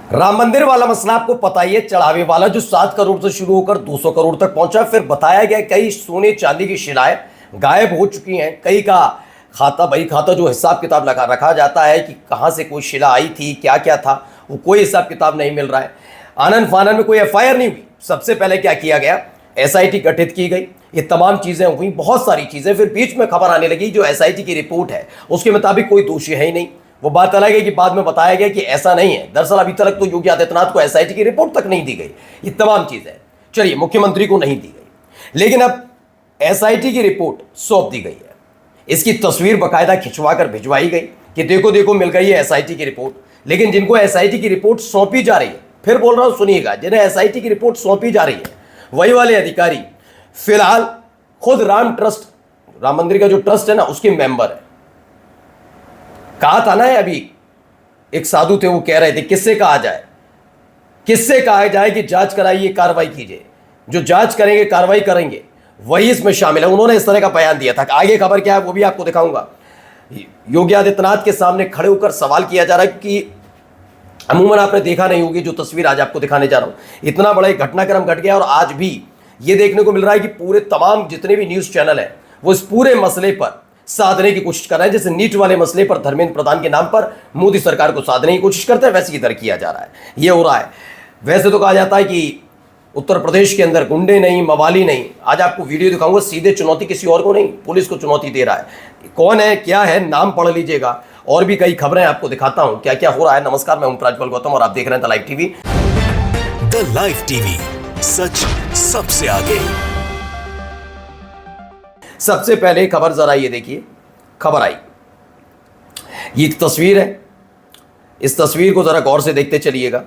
राम मंदिर वाला मसला आपको पता ही है। चढ़ावे वाला जो 7 करोड़ से शुरू होकर 200 करोड़ तक पहुंचा। फिर बताया गया कई सोने चांदी की शिलाएं गायब हो चुकी हैं। कई का खाता बही खाता जो हिसाब किताब लगा रखा जाता है कि कहां से कोई शिला आई थी, क्या क्या था, वो कोई हिसाब किताब नहीं मिल रहा है। आनंद फानन में कोई एफआईआर नहीं हुई। सबसे पहले क्या किया गया, एसआईटी गठित की गई, ये तमाम चीजें हुई, बहुत सारी चीजें। फिर बीच में खबर आने लगी जो एसआईटी की रिपोर्ट है उसके मुताबिक कोई दोषी है ही नहीं। वो बात अलग है कि बाद में बताया गया कि ऐसा नहीं है। दरअसल अभी तक तो योगी आदित्यनाथ को एसआईटी की रिपोर्ट तक नहीं दी गई। ये तमाम चीजें चलिए मुख्यमंत्री को नहीं दी गई, लेकिन अब एसआईटी की रिपोर्ट सौंप दी गई है। इसकी तस्वीर बाकायदा खिंचवाकर भिजवाई गई कि देखो देखो मिल गई है एसआईटी की रिपोर्ट। लेकिन जिनको एसआईटी की रिपोर्ट सौंपी जा रही है, फिर बोल रहा हूं सुनिएगा, जिन्हें एसआईटी की रिपोर्ट सौंपी जा रही है वही वाले अधिकारी फिलहाल खुद राम मंदिर का जो ट्रस्ट है ना उसके मेंबर है। कहा था ना अभी एक साधु थे, वो कह रहे थे किससे कहा जाए, किससे कहा जाए कि जांच कराइए, कार्रवाई कीजिए। जो जांच करेंगे कार्रवाई करेंगे वही इसमें शामिल है। उन्होंने इस तरह का बयान दिया था। आगे खबर क्या है वो भी आपको दिखाऊंगा। योगी आदित्यनाथ के सामने खड़े होकर सवाल किया जा रहा है कि अमूमन आपने देखा नहीं होगी जो तस्वीर आज आपको दिखाने जा रहा हूं। इतना बड़ा एक घटनाक्रम घट गया और आज भी ये देखने को मिल रहा है कि पूरे तमाम जितने भी न्यूज चैनल है वो इस पूरे मसले पर साधने की कोशिश कर रहे हैं। जैसे नीट वाले मसले पर धर्मेंद्र प्रधान के नाम पर मोदी सरकार को साधने की कोशिश करते हैं, वैसे इधर किया जा रहा है, ये हो रहा है। वैसे तो कहा जाता है कि उत्तर प्रदेश के अंदर गुंडे नहीं, मवाली नहीं। आज आपको वीडियो दिखाऊंगा, सीधे चुनौती किसी और को नहीं, पुलिस को चुनौती दे रहा है। कौन है, क्या है, नाम पढ़ लीजिएगा। और भी कई खबरें आपको दिखाता हूं क्या क्या हो रहा है। नमस्कार, मैं हूं प्रज्वल गौतम और आप देख रहे हैं the live TV. The live TV, सच सबसे आगे। सबसे पहले खबर जरा ये देखिए, खबर आई, ये एक तस्वीर है। इस तस्वीर को जरा गौर से देखते चलिएगा।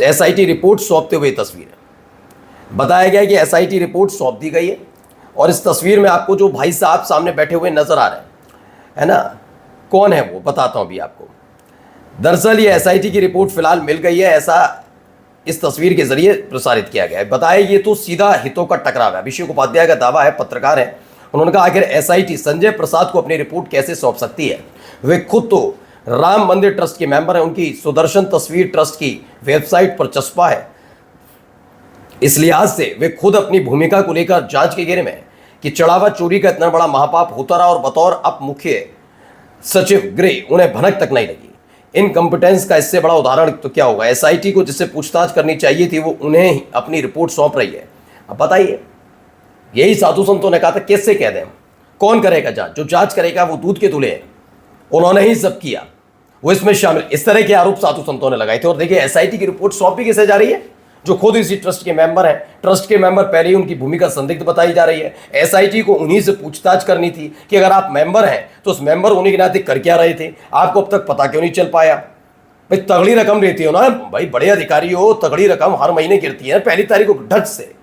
एसआईटी रिपोर्ट सौंपते हुए तस्वीर है। बताया गया कि एसआईटी रिपोर्ट सौंप दी गई है और इस तस्वीर में आपको जो भाई साहब सामने बैठे हुए नजर आ रहे हैं, है ना, कौन है वो बताता हूं अभी आपको। दरअसल ये एसआईटी की रिपोर्ट फिलहाल मिल गई है, ऐसा इस तस्वीर के जरिए प्रसारित किया गया है। बताया ये तो सीधा हितों का टकराव है। अभिषेक उपाध्याय का दावा है, पत्रकार है, उन्होंने कहा आखिर एसआईटी संजय प्रसाद को अपनी रिपोर्ट कैसे सौंप सकती है। वे खुद तो राम मंदिर ट्रस्ट के मेंबर हैं, उनकी सुदर्शन तस्वीर ट्रस्ट की वेबसाइट पर चस्पा है। इस लिहाज से वे खुद अपनी भूमिका को लेकर जांच के घेरे में कि चढ़ावा चोरी का इतना बड़ा महापाप होता रहा और बतौर अप मुख्य सचिव गृह उन्हें भनक तक नहीं लगी। इनकम्पिटेंस का इससे बड़ा उदाहरण तो क्या होगा। एसआईटी को जिससे पूछताछ करनी चाहिए थी वो उन्हें ही अपनी रिपोर्ट सौंप रही है। अब बताइए, यही साधु संतों ने कहा था किससे कह दें, कौन करेगा जांच, जो जांच करेगा वो दूध के दूल्हे हैं, उन्होंने ही सब किया, वो इसमें शामिल। इस तरह के आरोप साधु संतों ने लगाए थे। और देखिए एसआईटी की रिपोर्ट सौंपी किसे जा रही है, जो खुद इसी ट्रस्ट के मेंबर हैं। ट्रस्ट के मेंबर पहले ही उनकी भूमिका संदिग्ध बताई जा रही है। एसआईटी को उन्हीं से पूछताछ करनी थी कि अगर आप मेंबर हैं तो उस मेंबर होने के नाते कर क्या रहे थे, आपको अब तक पता क्यों नहीं चल पाया। भाई तगड़ी रकम रहती हो ना भाई, बड़े अधिकारी हो, तगड़ी रकम हर महीने गिरती है, पहली तारीख को ढट से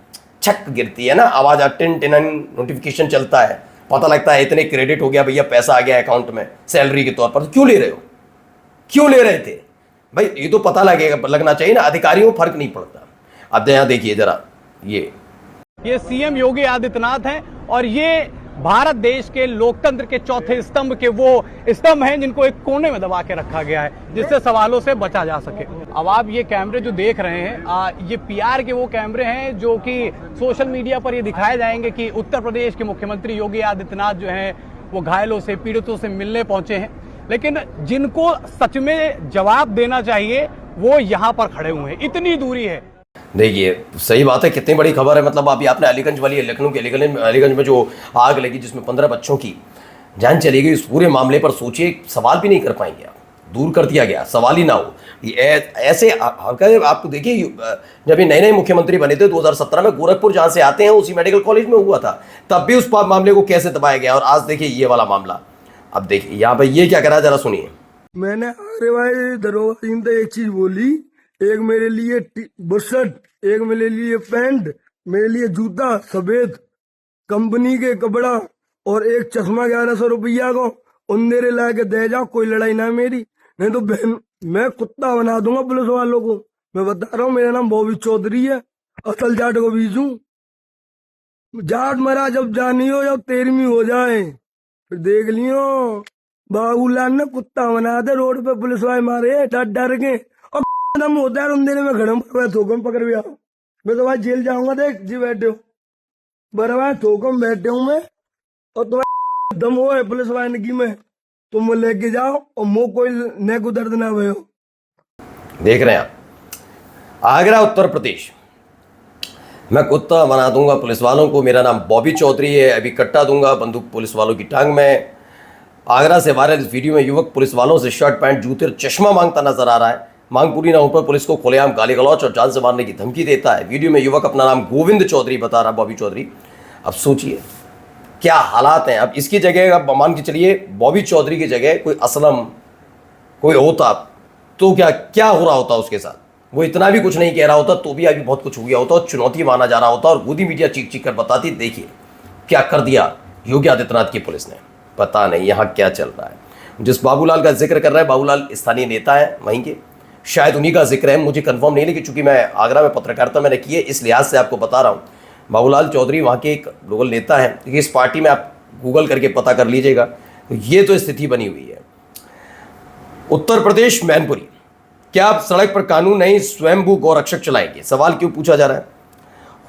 छक गिरती है ना, आवाज टिन टिन नोटिफिकेशन चलता है, पता लगता है इतने क्रेडिट हो गया भैया, पैसा आ गया अकाउंट में सैलरी के तौर पर। तो क्यों ले रहे हो, क्यों ले रहे थे भाई, ये तो पता लगना चाहिए ना। अधिकारियों फर्क नहीं पड़ता। अब यहां देखिए जरा, ये सीएम योगी आदित्यनाथ हैं और ये भारत देश के लोकतंत्र के चौथे स्तंभ के वो स्तंभ हैं जिनको एक कोने में दबा के रखा गया है जिससे सवालों से बचा जा सके। अब आप ये कैमरे जो देख रहे हैं ये पीआर के वो कैमरे हैं जो कि सोशल मीडिया पर ये दिखाए जाएंगे कि उत्तर प्रदेश के मुख्यमंत्री योगी आदित्यनाथ जो हैं वो घायलों से, पीड़ितों से मिलने पहुंचे हैं। लेकिन जिनको सच में जवाब देना चाहिए वो यहाँ पर खड़े हुए हैं, इतनी दूरी है। देखिए सही बात है, कितनी बड़ी खबर है। मतलब अभी आपने अलीगंज वाली, लखनऊ के अलीगंज में जो आग लगी जिसमें 15 बच्चों की जान चली गई, उस पूरे मामले पर सोचिए, सवाल भी नहीं कर पाएंगे आप, दूर कर दिया गया, सवाल ही ना हो। ऐसे आपको देखिए, जब ये नए नए मुख्यमंत्री बने थे 2017 में, गोरखपुर जहां से आते हैं उसी मेडिकल कॉलेज में हुआ था, तब भी उस मामले को कैसे दबाया गया। और आज देखिए ये वाला मामला। अब देखिए यहाँ पे ये क्या करा, जरा सुनिए। मैंने अरे भाई दरोगा तो एक चीज बोली, एक मेरे लिए बुशर्ट, एक मेरे लिए पैंट, मेरे लिए जूता सफेद कंपनी के कपड़ा और एक चश्मा 1100 रुपया को उन मेरे ला के दे जाओ, कोई लड़ाई ना मेरी, नहीं तो बहन मैं कुत्ता बना दूंगा पुलिस वालों को। मैं बता रहा हूँ, मेरा नाम बॉबी चौधरी है, असल जाट को बीजू। जाट मरा जब जानी हो, जब 13वीं हो जाए फिर देख लियो। बाबूलाल ने कुत्ता बना दे, रोड पे पुलिस वाले मारे डर डर के, और दम होता है अंधेरे में खड़े मैं थोकम पकड़ भी आओ मैं तो भाई जेल जाऊंगा देख जी बैठे हो बराबर थोकम बैठे हूँ मैं और तुम्हारा दम हो है पुलिस वाले की में तुम वो लेके जाओ और मुंह कोई नेक दर्द ना भयो। देख रहे हैं आप आगरा उत्तर प्रदेश। मैं कुत्ता बना दूंगा पुलिस वालों को, मेरा नाम बॉबी चौधरी है, अभी कट्टा दूंगा बंदूक पुलिस वालों की टांग में। आगरा से वायरल इस वीडियो में युवक पुलिस वालों से शर्ट पैंट जूते और चश्मा मांगता नजर आ रहा है। मांग पूरी ना होने पर पुलिस को खुलेआम गाली गलौच और जान से मारने की धमकी देता है। वीडियो में युवक अपना नाम गोविंद चौधरी बता रहा, बॉबी चौधरी। अब सोचिए क्या हालात हैं। अब इसकी जगह अब मान के चलिए बॉबी चौधरी की जगह कोई असलम कोई होता तो क्या क्या हो रहा होता उसके साथ। वो इतना भी कुछ नहीं कह रहा होता तो भी अभी बहुत कुछ हो गया होता और चुनौती माना जा रहा होता और गोदी मीडिया चीख चीख कर बताती देखिए क्या कर दिया योगी आदित्यनाथ की पुलिस ने। पता नहीं यहाँ क्या चल रहा है। जिस बाबूलाल का जिक्र कर रहा है, बाबूलाल स्थानीय नेता है वहीं के, शायद उन्हीं का जिक्र है, मुझे कंफर्म नहीं, लेकिन चूंकि मैं आगरा में पत्रकारिता मैंने की है इस लिहाज से आपको बता रहा हूँ। बाबूलाल चौधरी वहाँ के एक लोकल नेता है, इस पार्टी में आप गूगल करके पता कर लीजिएगा। तो ये तो स्थिति बनी हुई है। उत्तर प्रदेश मैनपुरी, क्या आप सड़क पर कानून नहीं स्वयंभू गौरक्षक चलाएंगे? सवाल क्यों पूछा जा रहा है?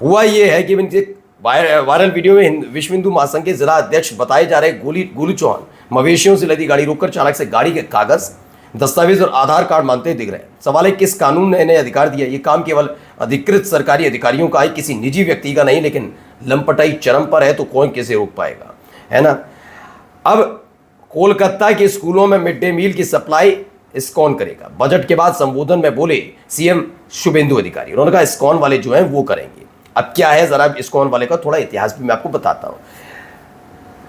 हुआ यह है कि इनके वायरल वीडियो में विश्व हिंदू महासंघ के जिला अध्यक्ष बताए जा रहे गोलू चौहान मवेशियों से लदी गाड़ी रोककर चालक से गाड़ी के कागज, दस्तावेज और आधार कार्ड मांगते दिख रहे हैं। सवाल है किस कानून ने इन्हें अधिकार दिया? ये काम केवल अधिकृत सरकारी अधिकारियों का है, किसी निजी व्यक्ति का नहीं। लेकिन लंपटाई चरम पर है तो कौन कैसे रोक पाएगा, है ना। अब कोलकाता के स्कूलों में मिड डे मील की सप्लाई इस्कॉन करेगा। बजट के बाद संबोधन में बोले सीएम शुभेंदु अधिकारी, उन्होंने कहा इस्कॉन वाले जो हैं वो करेंगे। अब क्या है जरा इस्कॉन वाले का थोड़ा इतिहास भी मैं आपको बताता हूं।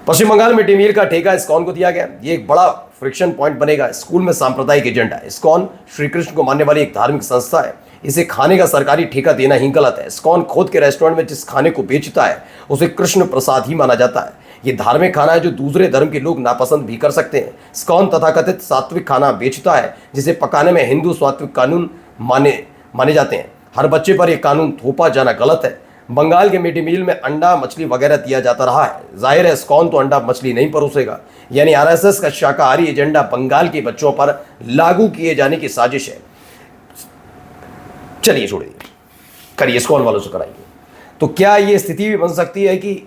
पश्चिम बंगाल में मिड डे मील का ठेका इस्कॉन को दिया गया। ये एक बड़ा फ्रिक्शन पॉइंट बनेगा। स्कूल में सांप्रदायिक एजेंडा है। इस्कॉन श्री कृष्ण को मानने वाली एक धार्मिक संस्था है। इसे खाने का सरकारी ठेका देना ही गलत है। इस्कॉन खुद के रेस्टोरेंट में जिस खाने को बेचता है उसे कृष्ण प्रसाद ही माना जाता है। ये धार्मिक खाना है जो दूसरे धर्म के लोग नापसंद भी कर सकते हैं। इस्कॉन तथाकथित सात्विक खाना बेचता है जिसे पकाने में हिंदू सात्विक कानून माने जाते हैं। हर बच्चे पर यह कानून थोपा जाना गलत है। बंगाल के मिड डे मील में अंडा मछली वगैरह दिया जाता रहा है। जाहिर है इस्कॉन तो अंडा मछली नहीं परोसेगा। यानी आरएसएस का शाकाहारी एजेंडा बंगाल के बच्चों पर लागू किए जाने की साजिश है। चलिए छोड़िए, करिए इस्कॉन वालों से कराइए। तो क्या ये स्थिति भी बन सकती है कि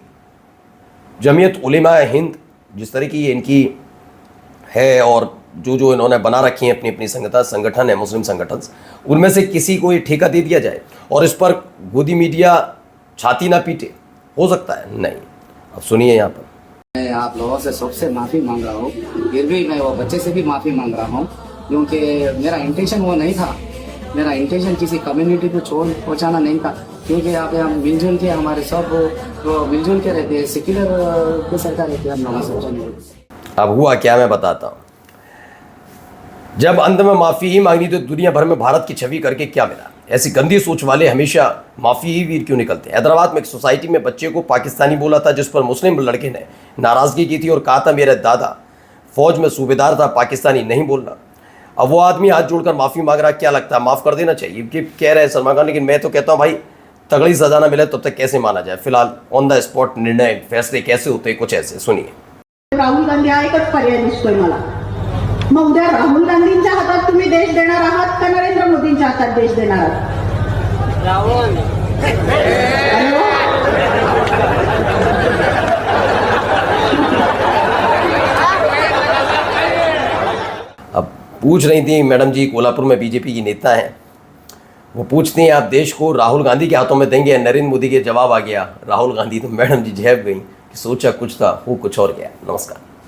जमीयत उलेमा हिंद जिस तरह की इनकी है और जो इन्होंने बना रखी है अपनी अपनी संगठन है मुस्लिम संगठन, उनमें से किसी को ये ठेका दे दिया जाए और इस पर गोदी मीडिया छाती ना पीटे? हो सकता है नहीं। अब सुनिए यहाँ पर। मैं आप लोगों से सबसे माफ़ी मांग रहा हूँ, फिर भी मैं वो बच्चे से भी माफ़ी मांग रहा हूँ क्योंकि मेरा इंटेंशन वो नहीं था। मेरा इंटेंशन किसी कम्युनिटी को छोड़ पहुँचाना नहीं था क्योंकि यहाँ पे हम मिलजुल के हमारे सब वो मिलजुल के रहते हैं, सेक्युलर की सरकार रहती है हम लोगों से। अब हुआ क्या मैं बताता हूँ। जब अंत में माफ़ी ही मांगनी तो दुनिया भर में भारत की छवि करके क्या मिला? ऐसी गंदी सोच वाले हमेशा माफ़ी ही वीर क्यों निकलते हैं? हैदराबाद में एक सोसाइटी में बच्चे को पाकिस्तानी बोला था जिस पर मुस्लिम लड़के ने नाराज़गी की थी और कहा था मेरे दादा फौज में सूबेदार था, पाकिस्तानी नहीं बोलना। अब वो आदमी हाथ जोड़कर माफ़ी मांग रहा है। क्या लगता है माफ़ कर देना चाहिए कि कह रहे हैं सलमान खान, लेकिन मैं तो कहता हूँ भाई तगड़ी सजा ना मिले तब तक कैसे माना जाए। फिलहाल ऑन द स्पॉट निर्णय फैसले कैसे होते हैं कुछ ऐसे सुनिए। राहुल गांधी हा एकच पर्याय दिसतोय मला। मग उद्या राहुल गांधींच्या हातात तुम्ही देश देणार आहात का नरेंद्र मोदींच्या हातात देश देणार आहात? राहुल अब पूछ रही थी मैडम जी, कोल्हापुर में बीजेपी की नेता हैं, वो पूछती हैं आप देश को राहुल गांधी के हाथों में देंगे या नरेंद्र मोदी के? जवाब आ गया राहुल गांधी। तो मैडम जी झेप गई कि सोचा कुछ था हो कुछ और गया। नमस्कार।